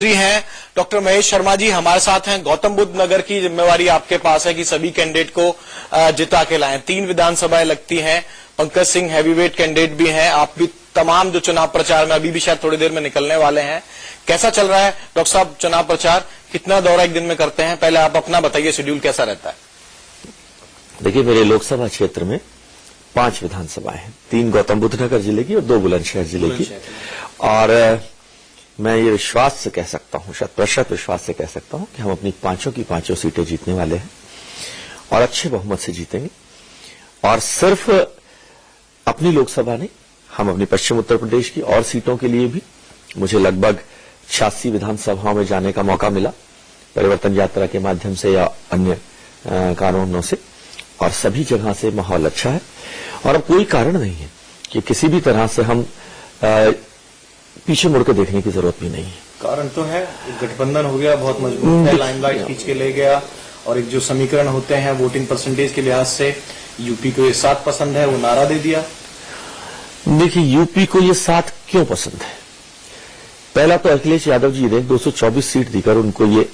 हैं डॉक्टर महेश शर्मा जी हमारे साथ हैं। गौतम बुद्ध नगर की जिम्मेवारी आपके पास है कि सभी कैंडिडेट को जिता के लाएं। 3 विधानसभाएं लगती हैं। पंकज सिंह हैवीवेट कैंडिडेट भी हैं। आप भी तमाम जो चुनाव प्रचार में अभी भी शायद थोड़ी देर में निकलने वाले हैं। कैसा चल रहा है डॉक्टर साहब चुनाव प्रचार? कितना दौरा एक दिन में करते हैं? पहले आप अपना बताइए, शेड्यूल कैसा रहता है? देखिए, मेरे लोकसभा क्षेत्र में 5 विधानसभाएं हैं, 3 गौतम बुद्ध नगर जिले की और 2 बुलंदशहर जिले की। और मैं ये विश्वास से कह सकता हूं, 100% विश्वास से कह सकता हूं कि हम अपनी पांचों की पांचों सीटें जीतने वाले हैं और अच्छे बहुमत से जीतेंगे। और सिर्फ अपनी लोकसभा नहीं, हम अपनी पश्चिम उत्तर प्रदेश की और सीटों के लिए भी, मुझे लगभग 86 विधानसभाओं में जाने का मौका मिला परिवर्तन यात्रा के माध्यम से या अन्य कारणों से, और सभी जगह से माहौल अच्छा है। और अब कोई कारण नहीं है कि किसी भी तरह से हम पीछे मुड़ के देखने की जरूरत भी नहीं है। कारण तो है, गठबंधन हो गया, बहुत मजबूत है, लाइमलाइट खींच के ले गया। और एक जो समीकरण होते हैं वोटिंग परसेंटेज के लिहाज से, यूपी को ये 7 पसंद है, वो नारा दे दिया। देखिए, यूपी को ये 7 क्यों पसंद है? पहला तो अखिलेश यादव जी ने 224 सीट देकर उनको ये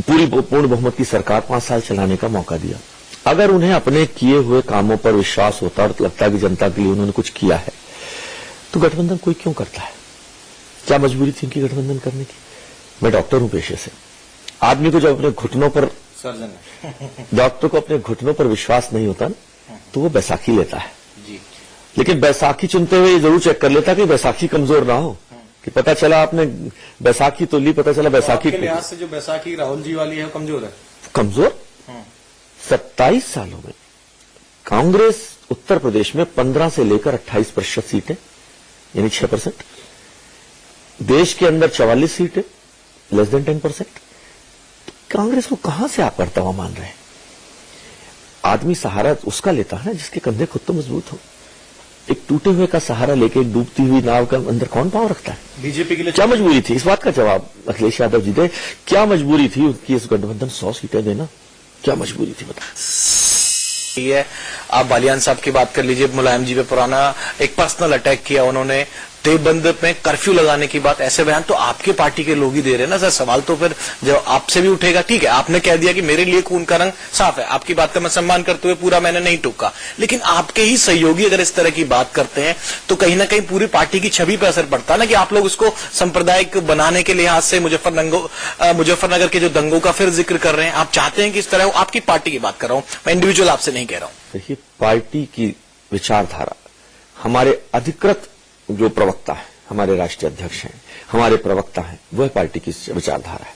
पूर्ण बहुमत की सरकार 5 साल चलाने का मौका दिया। अगर उन्हें अपने किए हुए कामों पर विश्वास होता और लगता है कि जनता के लिए उन्होंने कुछ किया है, तो गठबंधन कोई क्यों करता है? क्या मजबूरी थी उनकी गठबंधन करने की? मैं डॉक्टर हूं पेशे से। आदमी को जब अपने घुटनों पर, डॉक्टर को अपने घुटनों पर विश्वास नहीं होता ना, तो वो बैसाखी लेता है जी। लेकिन बैसाखी चुनते हुए ये जरूर चेक कर लेता कि बैसाखी कमजोर ना हो, कि पता चला आपने बैसाखी तो ली, पता चला बैसाखी के लिहाज से जो बैसाखी राहुल जी वाली है वो कमजोर है। कमजोर 27 सालों में कांग्रेस उत्तर प्रदेश में 15 से लेकर 28% सीटें, यानी 6%। देश के अंदर 44 सीटें, लेस देन 10%। कांग्रेस को कहां से आप करता हुआ मान रहे हैं? आदमी सहारा उसका लेता है ना जिसके कंधे खुद तो मजबूत हो। एक टूटे हुए का सहारा लेके एक डूबती हुई नाव का अंदर कौन पांव रखता है? बीजेपी के लिए क्या मजबूरी थी? इस बात का जवाब अखिलेश यादव जी दे। क्या मजबूरी थी उनकी इस गठबंधन 100 सीटें देना? क्या मजबूरी थी बता? है आप बालियान साहब की बात कर लीजिए। मुलायम जी पे पुराना एक पर्सनल अटैक किया उन्होंने, देवबंद में कर्फ्यू लगाने की बात, ऐसे बयान तो आपके पार्टी के लोग ही दे रहे हैं ना सर। सवाल तो फिर जो आपसे भी उठेगा। ठीक है, आपने कह दिया कि मेरे लिए खून का रंग साफ है, आपकी बात का मैं सम्मान करते हुए पूरा मैंने नहीं टोका, लेकिन आपके ही सहयोगी अगर इस तरह की बात करते हैं तो कहीं ना कहीं पूरी पार्टी की छवि पर असर पड़ता है ना, कि आप लोग उसको सांप्रदायिक बनाने के लिहाज से मुजफ्फरनगर के जो दंगों का फिर जिक्र कर रहे हैं। आप चाहते हैं कि इस तरह, आपकी पार्टी की बात कर रहा हूं मैं, इंडिविजुअल आपसे नहीं कह रहा हूं। देखिए, पार्टी की विचारधारा, हमारे अधिकृत जो प्रवक्ता है, हमारे राष्ट्रीय अध्यक्ष हैं, हमारे प्रवक्ता हैं, वह पार्टी की विचारधारा है।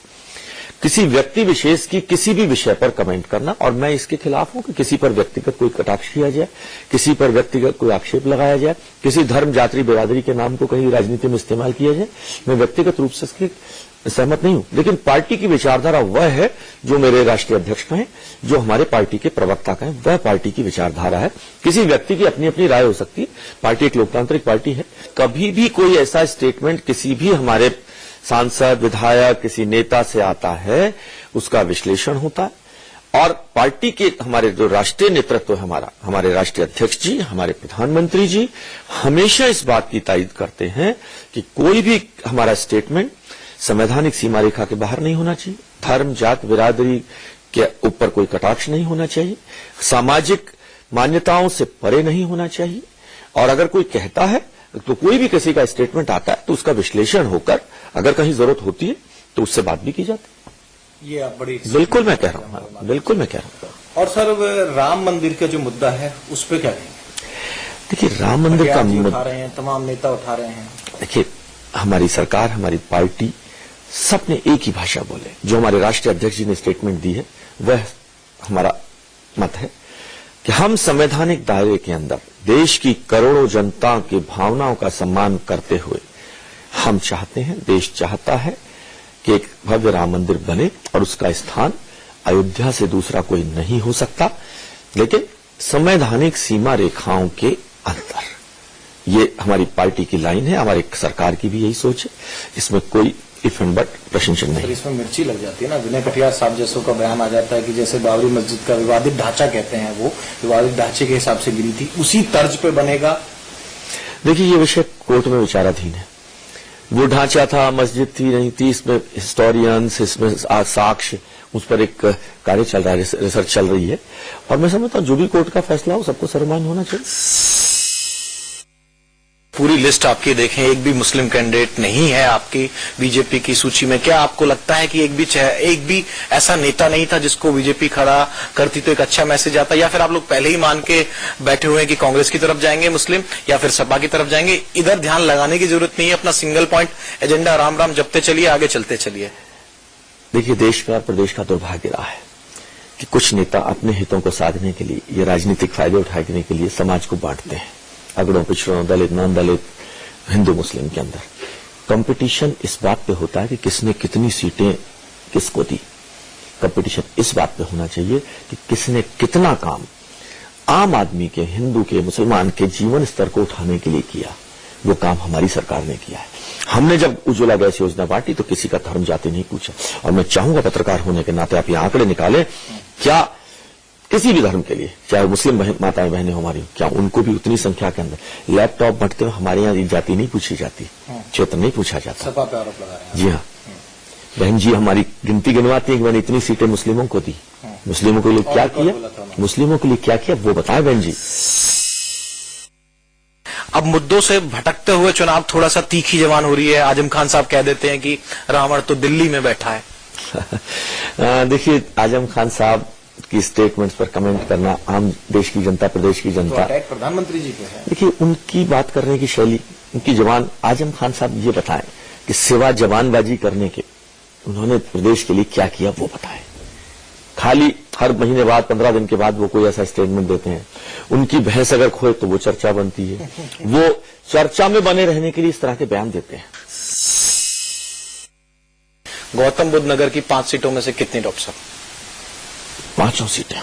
किसी व्यक्ति विशेष की किसी भी विषय पर कमेंट करना, और मैं इसके खिलाफ हूं कि किसी पर व्यक्तिगत कोई कटाक्ष किया जाए, किसी पर व्यक्तिगत कोई आक्षेप लगाया जाए, किसी धर्म जाति बिरादरी के नाम को कहीं राजनीति में इस्तेमाल किया जाए, मैं व्यक्तिगत रूप से इसके सहमत नहीं हूं। लेकिन पार्टी की विचारधारा वह है जो मेरे राष्ट्रीय अध्यक्ष का है, जो हमारे पार्टी के प्रवक्ता का है, वह पार्टी की विचारधारा है। किसी व्यक्ति की अपनी अपनी राय हो सकती है। पार्टी एक लोकतांत्रिक पार्टी है। कभी भी कोई ऐसा स्टेटमेंट किसी भी हमारे सांसद, विधायक, किसी नेता से आता है, उसका विश्लेषण होता है। और पार्टी के हमारे जो राष्ट्रीय नेतृत्व है, हमारे राष्ट्रीय अध्यक्ष जी, हमारे प्रधानमंत्री जी हमेशा इस बात की तायीद करते हैं कि कोई भी हमारा स्टेटमेंट संवैधानिक सीमा रेखा के बाहर नहीं होना चाहिए, धर्म जात बिरादरी के ऊपर कोई कटाक्ष नहीं होना चाहिए, सामाजिक मान्यताओं से परे नहीं होना चाहिए। और अगर कोई कहता है तो कोई भी किसी का स्टेटमेंट आता है तो उसका विश्लेषण होकर अगर कहीं जरूरत होती है तो उससे बात भी की जाती है। ये आप बड़ी, बिल्कुल मैं कह रहा हूं, बिल्कुल मैं कह रहा हूं। और सर, राम मंदिर का जो मुद्दा है उस पर क्या कहेंगे? देखिए, राम मंदिर का मुद्दा उठा रहे हैं, तमाम नेता उठा रहे हैं। देखिए, हमारी सरकार, हमारी पार्टी, सबने एक ही भाषा बोले। जो हमारे राष्ट्रीय अध्यक्ष जी ने स्टेटमेंट दी है वह हमारा मत है कि हम संवैधानिक दायरे के अंदर देश की करोड़ों जनता की भावनाओं का सम्मान करते हुए हम चाहते हैं, देश चाहता है कि एक भव्य राम मंदिर बने और उसका स्थान अयोध्या से दूसरा कोई नहीं हो सकता, लेकिन संवैधानिक सीमा रेखाओं के अंदर। ये हमारी पार्टी की लाइन है, हमारी सरकार की भी यही सोच है। इसमें कोई इफ एंड बट प्रशंसन नहीं। इसमें मिर्ची लग जाती है ना। विनय कटियार साहब जैसों का बयान आ जाता है कि जैसे बाबरी मस्जिद का विवादित ढांचा कहते हैं, वो विवादित ढांचे के हिसाब से गिरी थी, उसी तर्ज पे बनेगा। देखिए, ये विषय कोर्ट में विचाराधीन है। वो ढांचा था, मस्जिद थी नहीं थी, इसमें हिस्टोरियंस, इसमें साक्ष्य, उस पर एक कार्य चल रहा है, रिसर्च चल रही है, और मैं समझता हूं जो भी कोर्ट का फैसला हो सबको सर्वमान्य होना चाहिए। पूरी लिस्ट आपकी देखें, एक भी मुस्लिम कैंडिडेट नहीं है आपकी बीजेपी की सूची में। क्या आपको लगता है कि एक भी ऐसा नेता नहीं था जिसको बीजेपी खड़ा करती तो एक अच्छा मैसेज आता, या फिर आप लोग पहले ही मान के बैठे हुए हैं कि कांग्रेस की तरफ जाएंगे मुस्लिम या फिर सपा की तरफ जाएंगे? इधर ध्यान लगाने की जरूरत नहीं है, अपना single point agenda Ram Ram जपते चलिए, आगे चलते चलिए। देखिए, देश का, प्रदेश का दुर्भाग्य रहा है कि कुछ नेता अपने हितों को साधने के लिए, ये राजनीतिक फायदे उठाने के लिए समाज को बांटते हैं, अगड़ों, पिछड़ों, दलित, नॉन दलित, हिंदू मुस्लिम के अंदर। कंपटीशन इस बात पे होता है कि किसने कितनी सीटें किसको दी। कंपटीशन इस बात पे होना चाहिए कि किसने कितना काम आम आदमी के, हिंदू के, मुसलमान के जीवन स्तर को उठाने के लिए किया। वो काम हमारी सरकार ने किया है। हमने जब उज्ज्वला गैस योजना बांटी तो किसी का धर्म जाति नहीं पूछा, और मैं चाहूंगा पत्रकार होने के नाते आप ये आंकड़े निकालें, क्या किसी भी धर्म के लिए, चाहे मुस्लिम माताएं बहनें हमारी, क्या उनको भी उतनी संख्या के अंदर लैपटॉप बंटते हुए हमारे यहाँ जाति नहीं पूछी जाती, क्षेत्र नहीं पूछा जाता? सपा पे आरोप लगा रहे हैं। जी हाँ, बहन जी हमारी गिनती गिनवाती है कि मैंने इतनी सीटें मुस्लिमों को दी। मुस्लिमों के लिए क्या किया, मुस्लिमों के लिए क्या किया, वो बताएं बहन जी। अब मुद्दों से भटकते हुए चुनाव थोड़ा सा तीखी जबान हो रही है। आजम खान साहब कह देते हैं कि रावण तो दिल्ली में बैठा है। देखिए, आजम खान साहब की स्टेटमेंट्स पर कमेंट करना, आम देश की जनता, प्रदेश की जनता, अटैक प्रधानमंत्री जी पे है। देखिए, उनकी बात करने की शैली, उनकी जबान। आजम खान साहब ये बताएं कि सिवा जबानबाजी करने के उन्होंने प्रदेश के लिए क्या किया, वो बताएं। खाली हर महीने बाद, 15 दिन के बाद वो कोई ऐसा स्टेटमेंट देते हैं, उनकी भैंस अगर खोए तो वो चर्चा बनती है, वो चर्चा में बने रहने के लिए इस तरह के बयान देते हैं। गौतम बुद्ध नगर की 5 सीटों में से कितनी, डॉक्टर साहब? 5 सीटें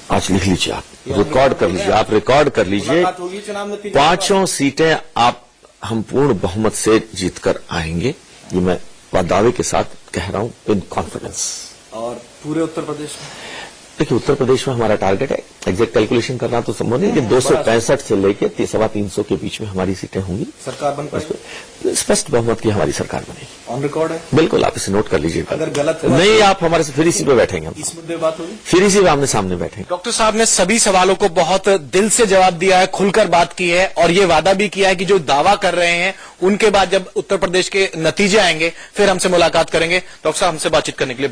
आज लिख लीजिए, आप रिकॉर्ड कर लीजिए, आप रिकॉर्ड कर लीजिए। 5 सीटें आप हम पूर्ण बहुमत से जीतकर आएंगे, ये मैं दावे के साथ कह रहा हूं, विद कॉन्फिडेंस। और पूरे उत्तर प्रदेश में? देखिए, उत्तर प्रदेश में हमारा टारगेट है, एग्जैक्ट कैलकुलेशन करना तो संभव नहीं, लेकिन 265 से लेकर 325 के बीच में हमारी सीटें होंगी। सरकार बन पाएगी? स्पष्ट बहुमत की हमारी सरकार बनेगी। ऑन रिकॉर्ड है? बिल्कुल, आप इसे नोट कर लीजिए। अगर गलत हुआ नहीं, आप हमारे से फिर इसी पे बैठेंगे, हम इस मुद्दे बात होगी, फिर इसी पे आमने सामने बैठेंगे। डॉक्टर साहब ने सभी सवालों को बहुत दिल से जवाब दिया है, खुलकर बात की है, और ये वादा भी किया है कि जो दावा कर रहे हैं उनके बाद जब उत्तर प्रदेश के नतीजे आएंगे फिर हमसे मुलाकात करेंगे। डॉक्टर साहब, हमसे बातचीत करने के लिए